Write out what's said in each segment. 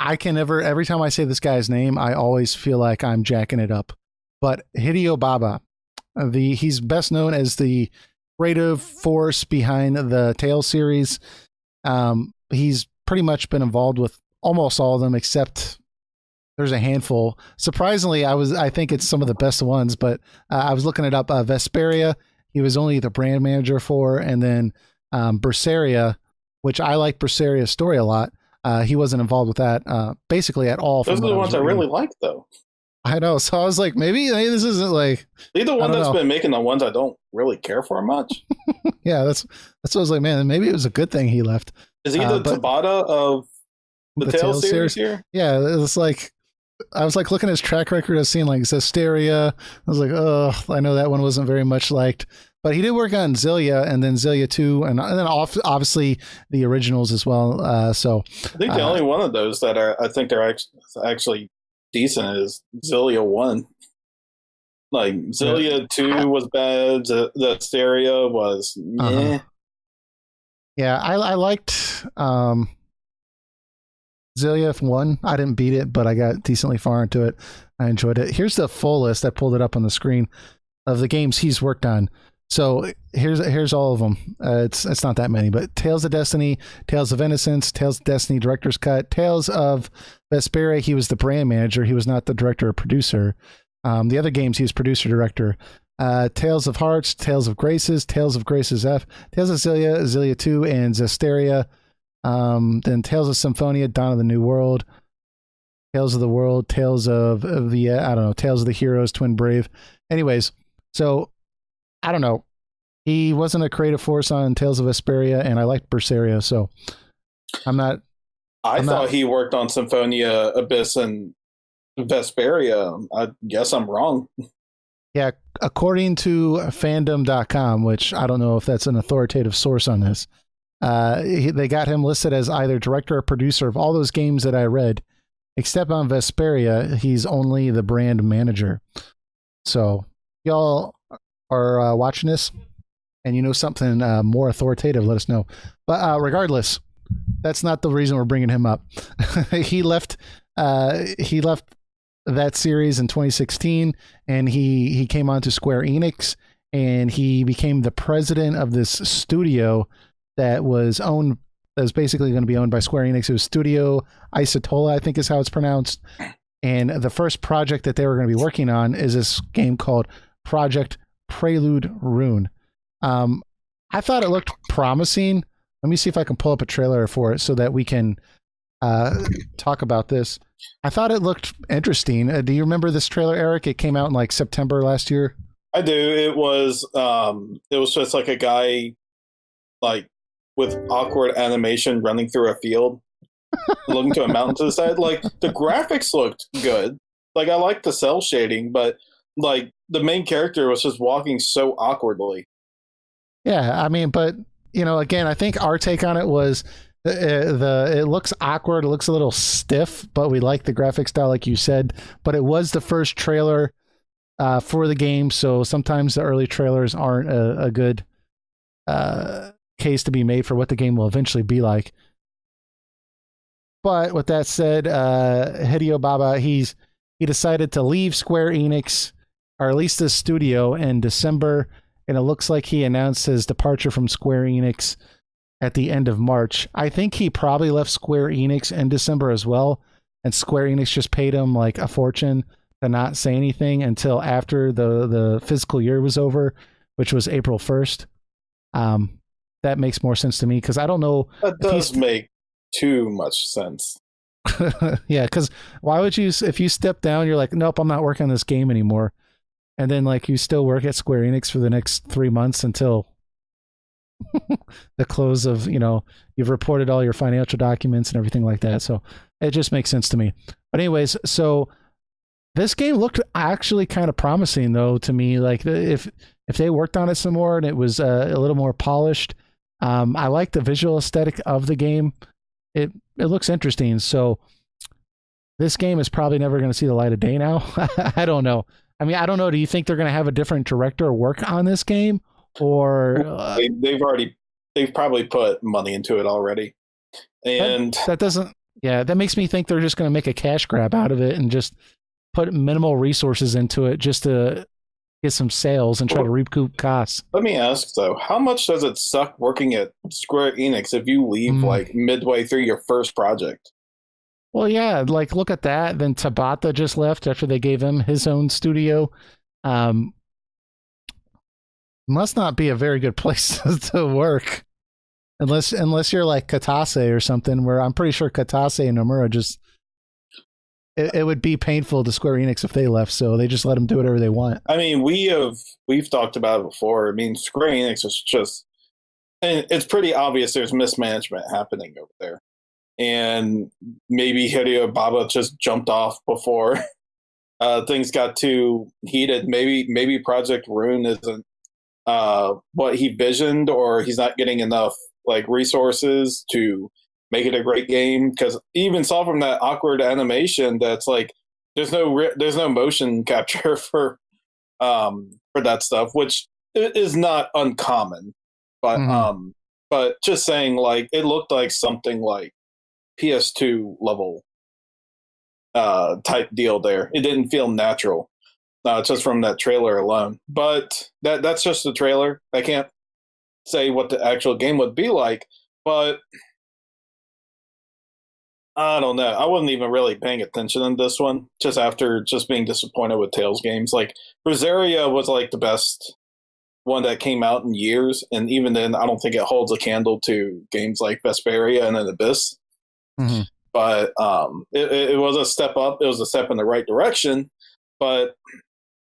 I can never, every time I say this guy's name, I always feel like I'm jacking it up. But Hideo Baba, he's best known as the creative force behind the Tales series. He's pretty much been involved with almost all of them, except there's a handful. Surprisingly, I think it's some of the best ones, but I was looking it up. Vesperia, he was only the brand manager for, and then Berseria, which I like Berseria's story a lot. He wasn't involved with that basically at all. Those are the ones I really like, though. I know. So I was like, maybe this isn't like... He's the one that's been making the ones I don't really care for much. Yeah, that's what I was like, man, maybe it was a good thing he left. Is he the Tabata of the Tales series here? Yeah, it's like... I was like looking at his track record of seeing like Zestiria. I was like, oh, I know that one wasn't very much liked. But he did work on Zillia and then Zillia 2 and then obviously the originals as well. So I think the only one of those that I think they're actually decent is Zillia 1. Like Zillia 2 was bad. Zestiria was meh. Yeah, I liked Zillia 1. I didn't beat it, but I got decently far into it. I enjoyed it. Here's the full list. I pulled it up on the screen of the games he's worked on. So here's all of them. It's not that many, but Tales of Destiny, Tales of Innocence, Tales of Destiny Director's Cut, Tales of Vesperia. He was the brand manager. He was not the director or producer. The other games he was producer director. Tales of Hearts, Tales of Graces, Tales of Graces F, Tales of Zillia, Zillia 2, and Zestiria. Then Tales of Symphonia, Dawn of the New World, Tales of the World, Tales of the I don't know, Tales of the Heroes, Twin Brave. Anyways, so I don't know. He wasn't a creative force on Tales of Vesperia, and I liked Berseria, so I thought he worked on Symphonia, Abyss, and Vesperia. I guess I'm wrong. Yeah, according to fandom.com, which I don't know if that's an authoritative source on this, they got him listed as either director or producer of all those games that I read, except on Vesperia, he's only the brand manager. So y'all are watching this and you know something more authoritative, let us know. But regardless, that's not the reason we're bringing him up. He left that series in 2016, and he came on to Square-Enix, and he became the president of this studio that was basically going to be owned by Square-Enix. It was Studio Isotola, I think is how it's pronounced. And the first project that they were going to be working on is this game called Project Prelude Rune. I thought it looked promising. Let me see if I can pull up a trailer for it so that we can talk about this. I thought it looked interesting. Do you remember this trailer, Eric? It came out in like September last year. I do. It was just like a guy like with awkward animation running through a field, looking to a mountain to the side. Like the graphics looked good. Like I liked the cell shading, but like the main character was just walking so awkwardly. Yeah, I mean, but you know, again, I think our take on it was it looks awkward, it looks a little stiff, but we like the graphic style, like you said. But it was the first trailer for the game, so sometimes the early trailers aren't a good case to be made for what the game will eventually be like. But with that said, Hideo Baba, he decided to leave Square-Enix, or at least the studio, in December, and it looks like he announced his departure from Square-Enix at the end of March. I think he probably left Square-Enix in December as well, and Square-Enix just paid him like a fortune to not say anything until after the fiscal year was over, which was April 1st. That makes more sense to me, because I don't know. That does make too much sense. Yeah, because why would you, if you step down, you're like, nope, I'm not working on this game anymore. And then like you still work at Square-Enix for the next 3 months until the close of, you know, you've reported all your financial documents and everything like that. So it just makes sense to me. But anyways, so this game looked actually kind of promising though to me. Like if they worked on it some more and it was a little more polished, I like the visual aesthetic of the game. It looks interesting. So this game is probably never going to see the light of day now. I don't know. I mean, I don't know. Do you think they're going to have a different director work on this game, or they've probably put money into it already, and that doesn't Yeah, that makes me think they're just going to make a cash grab out of it and just put minimal resources into it just to get some sales and try to recoup costs. Let me ask though, how much does it suck working at Square Enix if you leave like midway through your first project? Well, yeah, like look at that. Then Tabata just left after they gave him his own studio. Um, must not be a very good place to work, unless you're like Katase or something. Where I'm pretty sure Katase and Nomura just it would be painful to Square Enix if they left, so they just let them do whatever they want. I mean, we've talked about it before. I mean, Square Enix is just, and it's pretty obvious there's mismanagement happening over there, and maybe Hideo Baba just jumped off before things got too heated. Maybe Project Rune isn't what he visioned, or he's not getting enough like resources to make it a great game. Because even saw from that awkward animation that's like there's no motion capture for that stuff, which is not uncommon. But just saying, like it looked like something like PS2 level type deal there. It didn't feel natural. Just from that trailer alone. But that's just the trailer. I can't say what the actual game would be like, but I don't know. I wasn't even really paying attention in this one, just after just being disappointed with Tales games. Like Rosaria was like the best one that came out in years, and even then I don't think it holds a candle to games like Vesperia and then Abyss. Mm-hmm. But it was a step up. It was a step in the right direction, but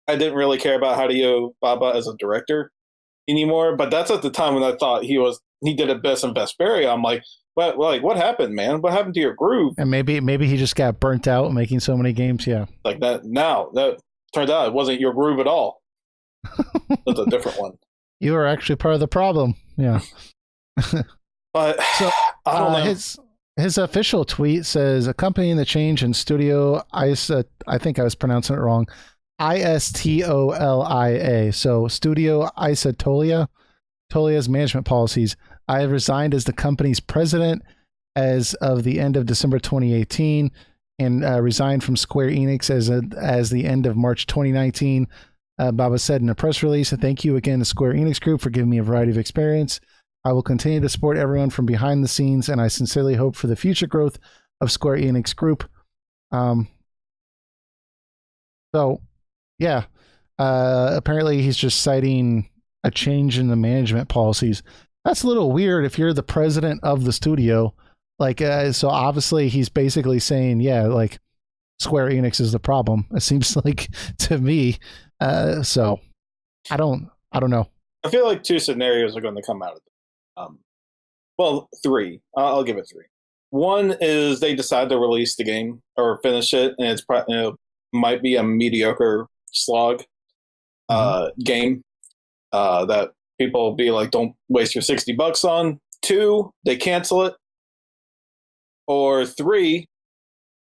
I didn't really care about Hideo Baba as a director anymore. But that's at the time when I thought he did Abyss and Vesperia. I'm like, what happened, man? What happened to your groove? And maybe he just got burnt out making so many games. Yeah, like that. Now that turned out it wasn't your groove at all. That's a different one. You were actually part of the problem. Yeah. But so I don't know. His official tweet says, accompanying the change in Studio ISA, I think I was pronouncing it wrong, Istolia. So Studio Tolia's management policies. I have resigned as the company's president as of the end of December 2018 and resigned from Square Enix as the end of March 2019. Baba said in a press release, thank you again to Square Enix Group for giving me a variety of experience. I will continue to support everyone from behind the scenes, and I sincerely hope for the future growth of Square Enix Group. So, yeah, apparently he's just citing a change in the management policies. That's a little weird if you're the president of the studio. Like, so obviously he's basically saying, yeah, like Square Enix is the problem. It seems like to me. So I don't know. I feel like two scenarios are going to come out of it. Well, three. I'll give it three. One is they decide to release the game or finish it, and it's might be a mediocre slog game that people will be like, don't waste your $60 on. Two, they cancel it. Or three,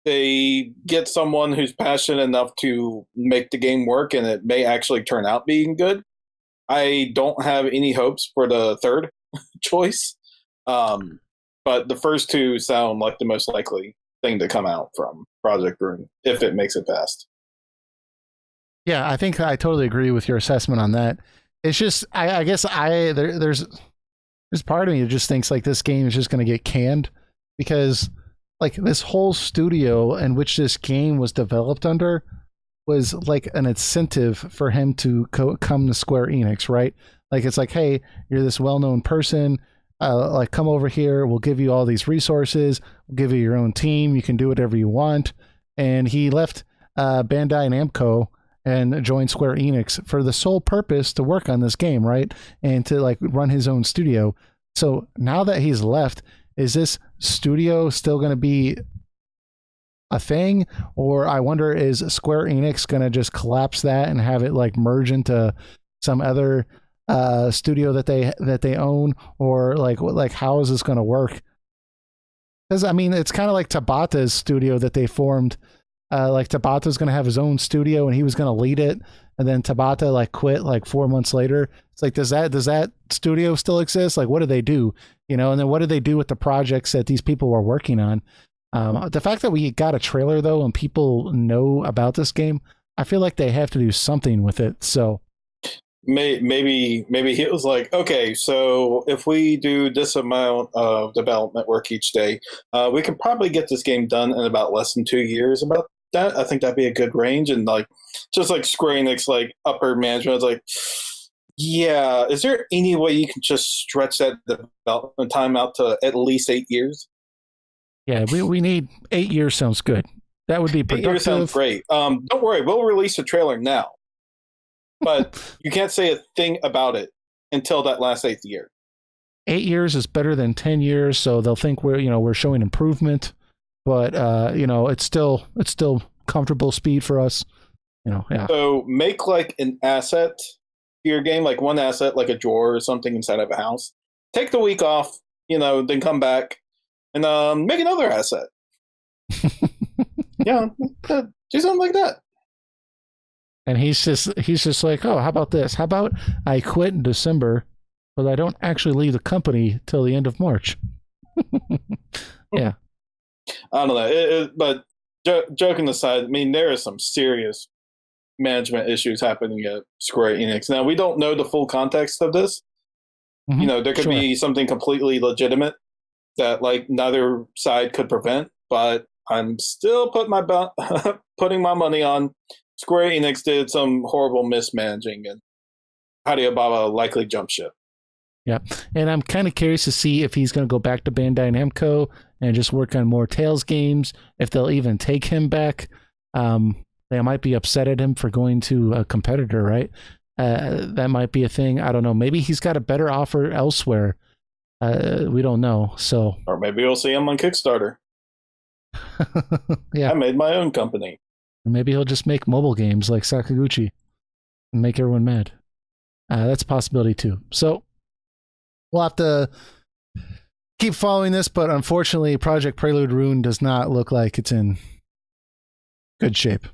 they get someone who's passionate enough to make the game work, and it may actually turn out being good. I don't have any hopes for the third choice, but the first two sound like the most likely thing to come out from Project Rune if it makes it past. Yeah, I think I totally agree with your assessment on that. It's just I guess there's part of me that just thinks like this game is just going to get canned because like this whole studio in which this game was developed under was like an incentive for him to come to Square Enix, right? Like it's like, hey, you're this well-known person, like come over here, we'll give you all these resources, we'll give you your own team, you can do whatever you want. And he left Bandai Namco and joined Square Enix for the sole purpose to work on this game, right? And to like run his own studio. So now that he's left, is this studio still going to be a thing? Or I wonder, is Square Enix going to just collapse that and have it like merge into some other studio that they own? Or like how is this going to work? Because I mean, it's kind of like Tabata's studio that they formed. Like Tabata's going to have his own studio and he was going to lead it, and then Tabata like quit like 4 months later. It's like, does that studio still exist? Like, what do they do? You know, and then what do they do with the projects that these people were working on? The fact that we got a trailer though, and people know about this game, I feel like they have to do something with it. So Maybe he was like, okay, so if we do this amount of development work each day, we can probably get this game done in about less than 2 years. About that, I think that'd be a good range. And like, just like Square Enix, like upper management is like, yeah, is there any way you can just stretch that development time out to at least 8 years? yeah, we need 8 years. Sounds good. That would be 8 years sounds productive. great. Don't worry, we'll release a trailer now, but you can't say a thing about it until that last eighth year. 8 years is better than 10 years, so they'll think we're showing improvement, but it's still comfortable speed for us. Yeah. So make like an asset to your game, like one asset, like a drawer or something inside of a house. Take the week off, then come back and make another asset. Yeah, do something like that. And he's just like, oh, how about this? How about I quit in December, but I don't actually leave the company till the end of March. Yeah. I don't know, but joking aside, I mean there are some serious management issues happening at Square Enix. Now we don't know the full context of this. Mm-hmm. There could be something completely legitimate that like neither side could prevent, but I'm still putting my money on Square Enix did some horrible mismanaging, and Hideo Baba likely jumped ship. Yeah, and I'm kind of curious to see if he's going to go back to Bandai Namco and just work on more Tales games. If they'll even take him back, they might be upset at him for going to a competitor, right? That might be a thing. I don't know. Maybe he's got a better offer elsewhere. We don't know. So, or maybe we'll see him on Kickstarter. Yeah, I made my own company. Maybe he'll just make mobile games like Sakaguchi and make everyone mad. That's a possibility too. So we'll have to keep following this, but unfortunately, Project Prelude Rune does not look like it's in good shape.